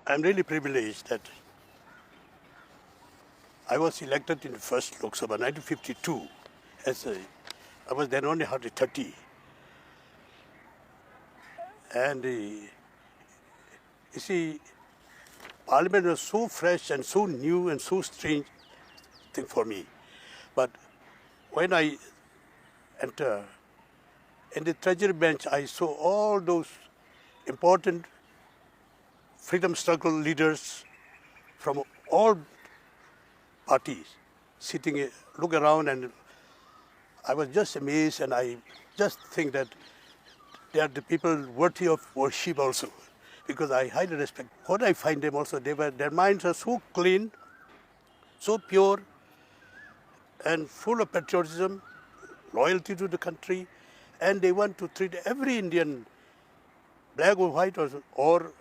I'm really privileged that I was elected in the first Lok Sabha, 1952. I was then only hardly 30. And you see, Parliament was so fresh and so new and so strange thing for me. But when I entered in the Treasury bench, I saw all those important freedom struggle leaders from all parties sitting, look around, and I was just amazed, and I just think that they are the people worthy of worship also, because I highly respect. What I find them also, their minds are so clean, so pure, and full of patriotism, loyalty to the country, and they want to treat every Indian, black or white, or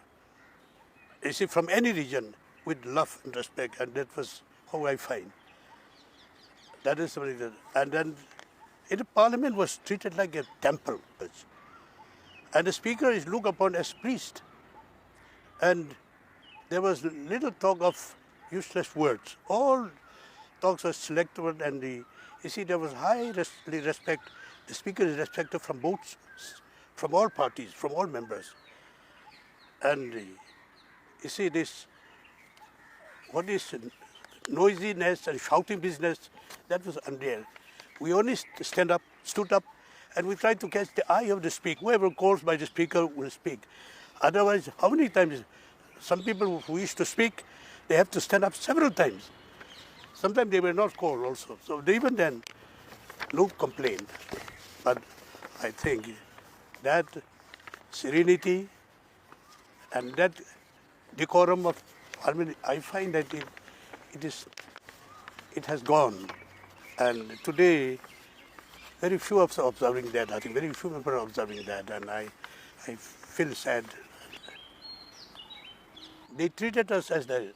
you see, from any region, with love and respect, and that was how I find. That is something that, and then in the Parliament was treated like a temple, and the speaker is looked upon as priest, and there was little talk of useless words. All talks were selected, and you see, there was high respect. The speaker is respected from from all parties, from all members, and you see this. What is noisiness and shouting business? That was unreal. We only stood up, and we tried to catch the eye of the speaker. Whoever calls by the speaker will speak. Otherwise, how many times? Some people who used to speak, they have to stand up several times. Sometimes they were not called also. So even then, no complaint. But I think that serenity and that decorum of harmony, I find that it has gone. And today, very few are observing that. I think very few people are observing that, and I feel sad. They treated us as the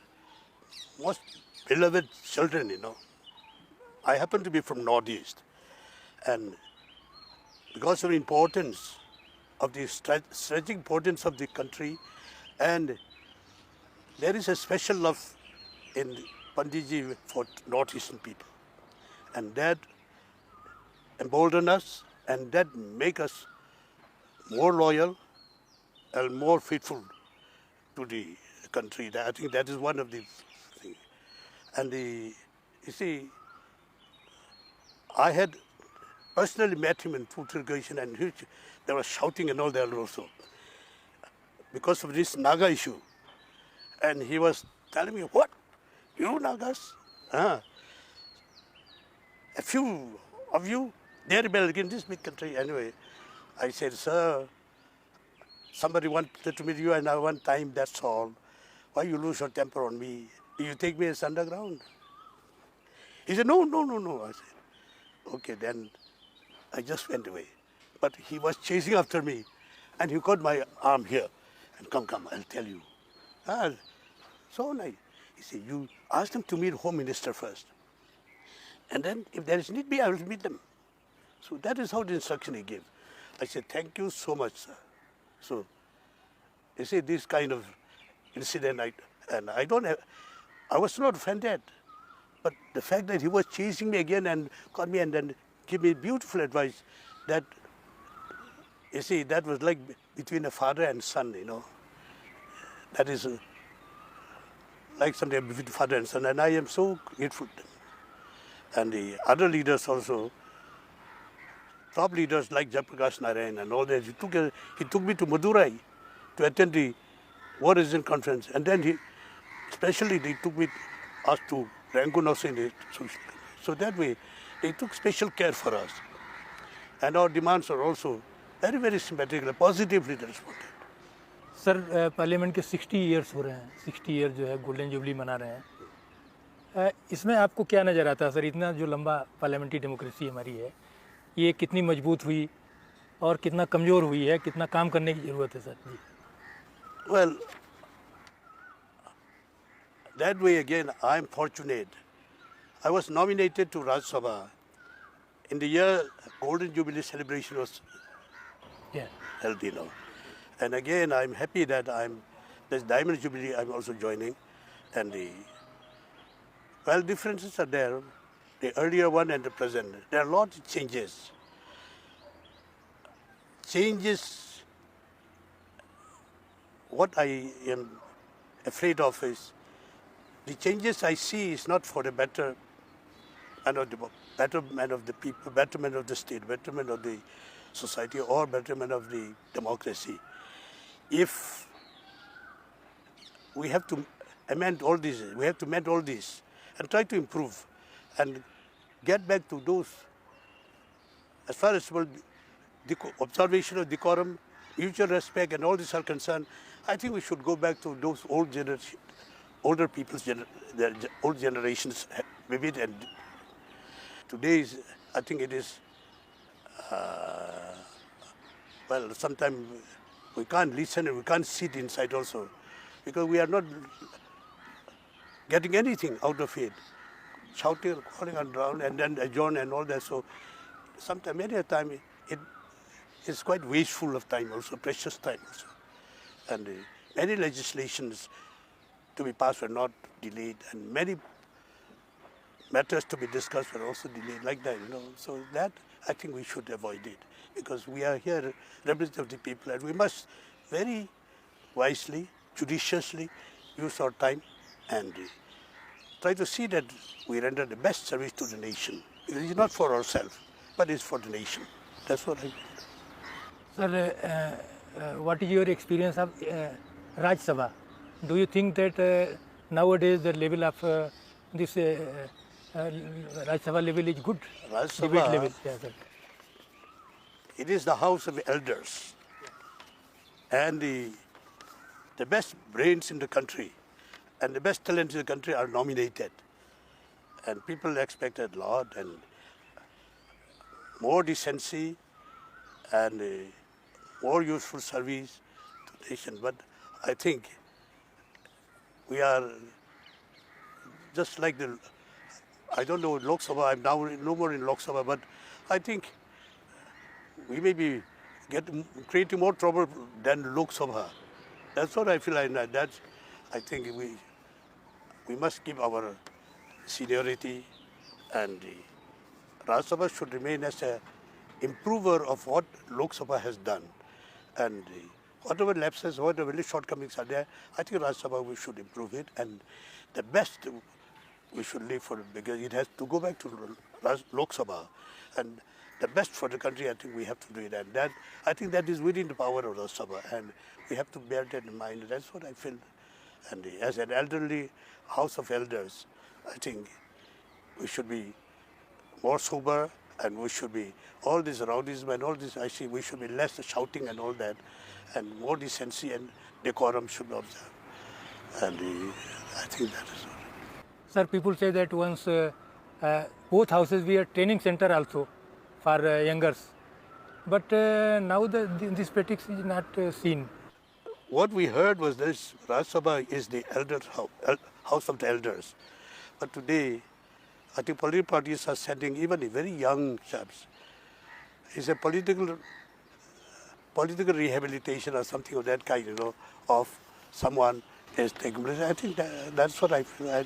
most beloved children, I happen to be from Northeast, and because of the importance of the strategic importance of the country, and there is a special love in Panditji for Northeastern people, and that embolden us, and that make us more loyal and more faithful to the country. I think that is one of the things. And you see, I had personally met him in food irrigation, and they were shouting and all that also because of this Naga issue. And he was telling me, what? You Nagas? A few of you, they rebel against this big country. Anyway, I said, sir, somebody wanted to meet you and I want time, that's all. Why you lose your temper on me? You take me as underground. He said, no. I said, okay, then I just went away. But he was chasing after me, and he caught my arm here. And come, I'll tell you. So nice. He said, you ask them to meet Home Minister first. And then if there is need be, I will meet them. So that is how the instruction he gave. I said, thank you so much, sir. So, you see, this kind of incident, I was not offended. But the fact that he was chasing me again and caught me and then gave me beautiful advice, that, you see, that was like between a father and son, That is like something between father and son, and I am so grateful to them. And the other leaders also, top leaders like Jayaprakash Narayan and all that, he took me to Madurai to attend the War Resistance Conference, and then especially they took us to Rangoon also in the social. So that way, they took special care for us. And our demands are also very, very symmetrical, positively responded. Sir parliament के 60 years हो रहे हैं, 60 year जो है golden jubilee मना रहे हैं। इसमें आपको क्या नज़र आता है सर, इतना जो लंबा पार्लियामेंट्री डेमोक्रेसी हमारी है, ये कितनी मजबूत हुई और कितना कमज़ोर हुई है, कितना काम करने की ज़रूरत है sir ji? Well, that way again, I am fortunate. I was nominated to Rajya Sabha in the year Golden Jubilee celebration was held, And again, I'm happy that I'm There's Diamond Jubilee I'm also joining. And well, differences are there. The earlier one and the present. There are lots of changes. Changes, what I am afraid of is, the changes I see is not for the betterment of the people, betterment of the state, betterment of the society, or betterment of the democracy. If we have to amend all these, we have to amend all these and try to improve and get back to those, as far as well, observation of decorum, mutual respect, and all these are concerned. I think we should go back to those older people's their old generations vivid, and today's, I think it is, well, sometimes we can't listen and we can't sit inside also, because we are not getting anything out of it. Shouting, calling around, and then adjourn and all that. So sometimes, many a time, it's quite wasteful of time also, precious time also. And many legislations to be passed were not delayed, and many matters to be discussed were also delayed like that, So that, I think we should avoid it, because we are here representatives of the people, and we must very wisely, judiciously use our time and try to see that we render the best service to the nation. Because it's not for ourselves, but it's for the nation. That's what I mean. Sir, what is your experience of Raj Sabha? Do you think that nowadays the level of this Raj Sabha level is good? Raj Debate Sabha, level, yeah, sir. it is the house of elders. And the best brains in the country and the best talents in the country are nominated. And people expect a lot, and more decency and more useful service to the nation. But I think we are just like I don't know, Lok Sabha, I'm now no more in Lok Sabha, but I think we may be creating more trouble than Lok Sabha. That's what I feel. I think we must keep our seniority, and Raj Sabha should remain as an improver of what Lok Sabha has done. And whatever lapses, whatever shortcomings are there, I think Raj Sabha, we should improve it, and the best we should leave for it, because it has to go back to Lok Sabha. And the best for the country, I think we have to do it. And that, I think that is within the power of Raj Sabha, and we have to bear that in mind. That's what I feel. And as an elderly house of elders, I think we should be more sober, and we should be, all this rowdyism and all this, I see, we should be less shouting and all that, and more decency and decorum should be observed. And I think that is all. Sir, people say that once both houses were training center also for youngers, but now this practice is not seen. What we heard was this: Raj Sabha is the house of the elders. But today, I think political parties are sending even very young chaps. It's a political rehabilitation or something of that kind, of someone is taking place. I think that's what I feel.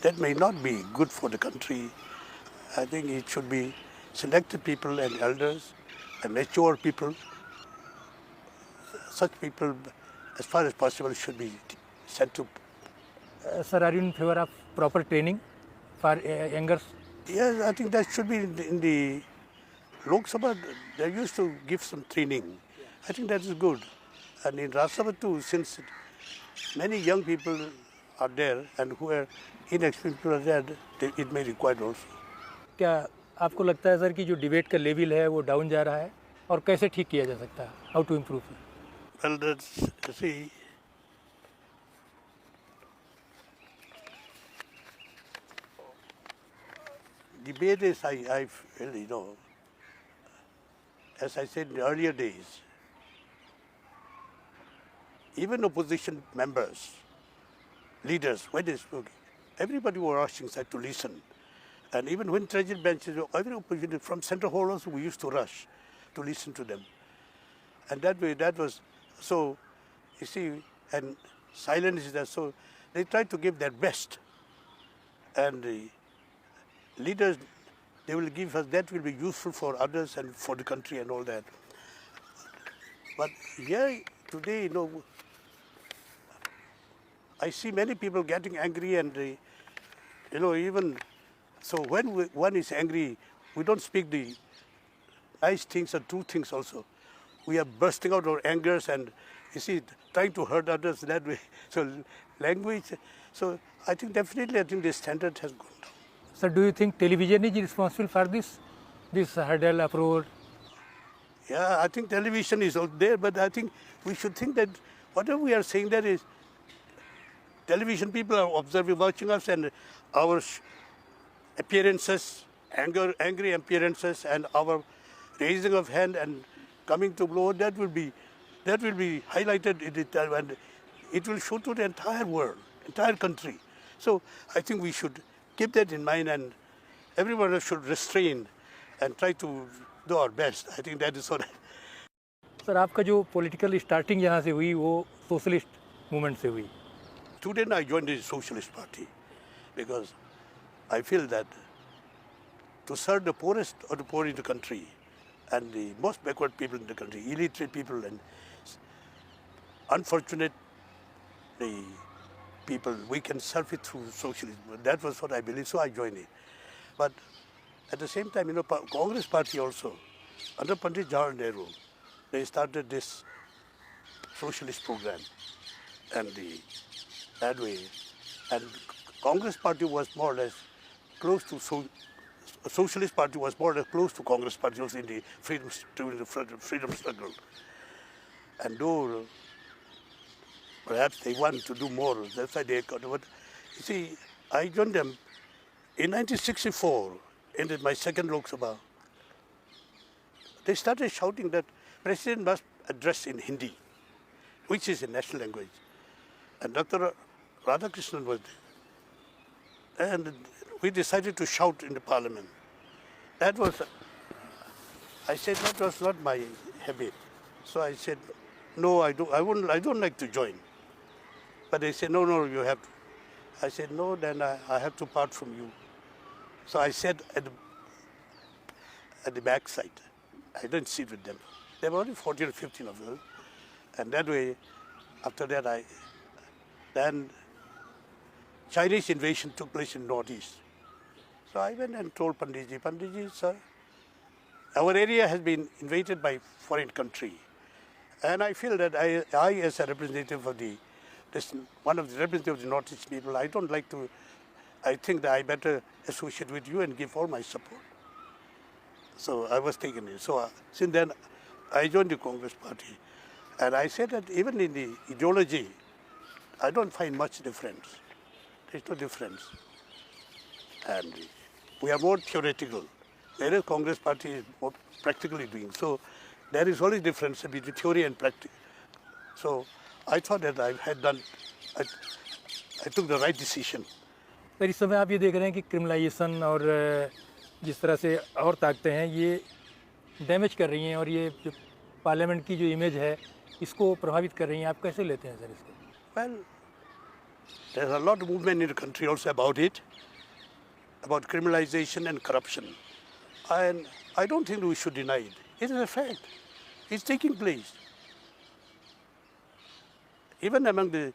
That may not be good for the country. I think it should be selected people and elders and mature people. Such people, as far as possible, should be sent to. Sir, are you in favor of proper training for youngers? Yes, I think that should be in the Lok Sabha. They used to give some training. I think that is good. And in Raj Sabha too, since many young people are there and who are inexperienced people are there, it may require also. क्या आपको लगता है sir कि जो debate का level है वो down जा रहा है, और कैसे ठीक किया जा सकता है? How to improve? Well, see, debate is, I feel, as I said in the earlier days, even opposition members, leaders, when they spoke, everybody was rushing inside to listen. And even when treasury benches, every opposition from Central Hall also, we used to rush to listen to them. And that way, that was, so you see, and silence is there. So they try to give their best. And the leaders, they will give us, that will be useful for others and for the country and all that. But here today, I see many people getting angry and, even, so when one is angry, we don't speak the nice things and true things also. We are bursting out our angers and, you see, trying to hurt others that way. So language, so I think definitely, the standard has gone down. Sir, do you think television is responsible for this hurdle approach? Yeah, I think television is out there, but I think we should think that whatever we are saying there is, television people are observing, watching us, and our appearances, angry appearances, and our raising of hand and coming to blow, that will be highlighted in it, and it will show to the entire world, entire country. So I think we should keep that in mind, and everyone should restrain and try to do our best. I think that is what. Sir आपका जो political starting यहाँ से हुई वो socialist movement से हुई. Today I joined the Socialist Party because I feel that to serve the poorest of the poor in the country and the most backward people in the country, illiterate people and unfortunate people, we can serve it through socialism. That was what I believe, so I joined it. But at the same time, Congress Party also, under Pandit Jawaharlal Nehru, they started this socialist program, and that way, and Congress Party was more or less close to Socialist Party was more or less close to Congress Party also in the freedom struggle. And though perhaps they want to do more, that's why they got. But you see, I joined them in 1964, in my second Lok Sabha. They started shouting that President must address in Hindi, which is a national language. And Dr. Radhakrishnan was there. And we decided to shout in the parliament. That was, I said that was not my habit. So I said, no, I don't like to join. But they said, no, you have to. I said, no, then I have to part from you. So I sat at the back side. I didn't sit with them. There were only 14 or 15 of them. And that way, after that, then Chinese invasion took place in Northeast. So I went and told Panditji, sir, our area has been invaded by foreign country. And I feel that I as a representative of one of the representatives of the Northeast people, I don't like to, I think that I better associate with you and give all my support. So I was taken in. So since then, I joined the Congress Party. And I said that even in the ideology, I don't find much difference. There's no difference. And we are more theoretical, whereas Congress Party is more practically doing. So there is only difference between theory and practice. So I thought that I took the right decision. Sir इस समय आप ये देख रहे हैं कि criminalisation और जिस तरह से और ताकतें हैं ये डैमेज कर रही हैं और ये जो पार्लियामेंट की जो इमेज है इसको प्रभावित कर रही हैं. आप कैसे लेते हैं सर इसको? Well, there's a lot of movement in the country also about it, about criminalization and corruption. And I don't think we should deny it. It is a fact. It's taking place. Even among the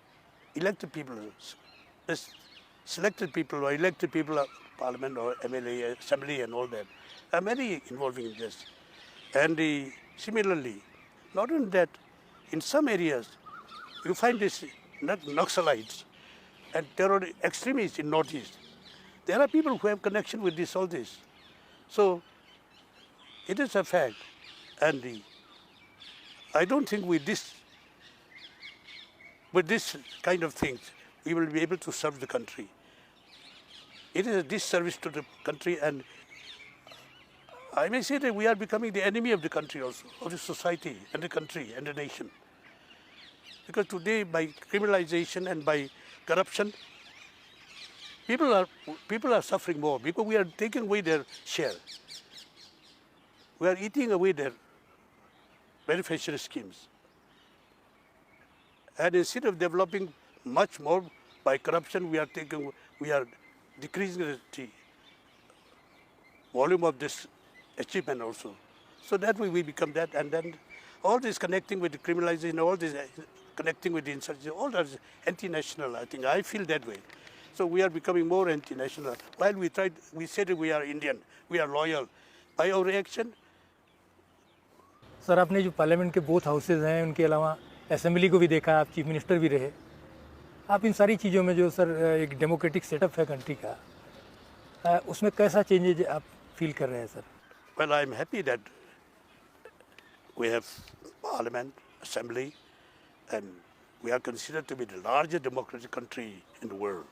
elected people, the selected people or elected people of parliament or MLA, assembly and all that, are many involving in this. And similarly, not only that, in some areas, you find this Naxalites and terror extremists in Northeast. There are people who have connection with all this. So it is a fact. And I don't think with this kind of things, we will be able to serve the country. It is a disservice to the country, and I may say that we are becoming the enemy of the country also, of the society and the country and the nation. Because today, by criminalization and by corruption, people are suffering more because we are taking away their share. We are eating away their beneficiary schemes. And instead of developing much more by corruption, we are decreasing the volume of this achievement also. So that way we become that, and then all this connecting with the criminalization, all this connecting with the insurgency, all that is anti-national. I think I feel that way. So we are becoming more anti-national. While we said we are Indian, we are loyal. By our reaction, sir आपने जो parliament के both houses हैं उनके अलावा assembly को भी देखा, आप चीफ मिनिस्टर भी रहे, आप इन सारी चीज़ों में जो सर एक डेमोक्रेटिक सेटअप है कंट्री का, उसमें कैसा चेंजेज आप फील कर रहे हैं sir? well, I'm happy that we have parliament, assembly, and we are considered to be the largest democratic country in the world.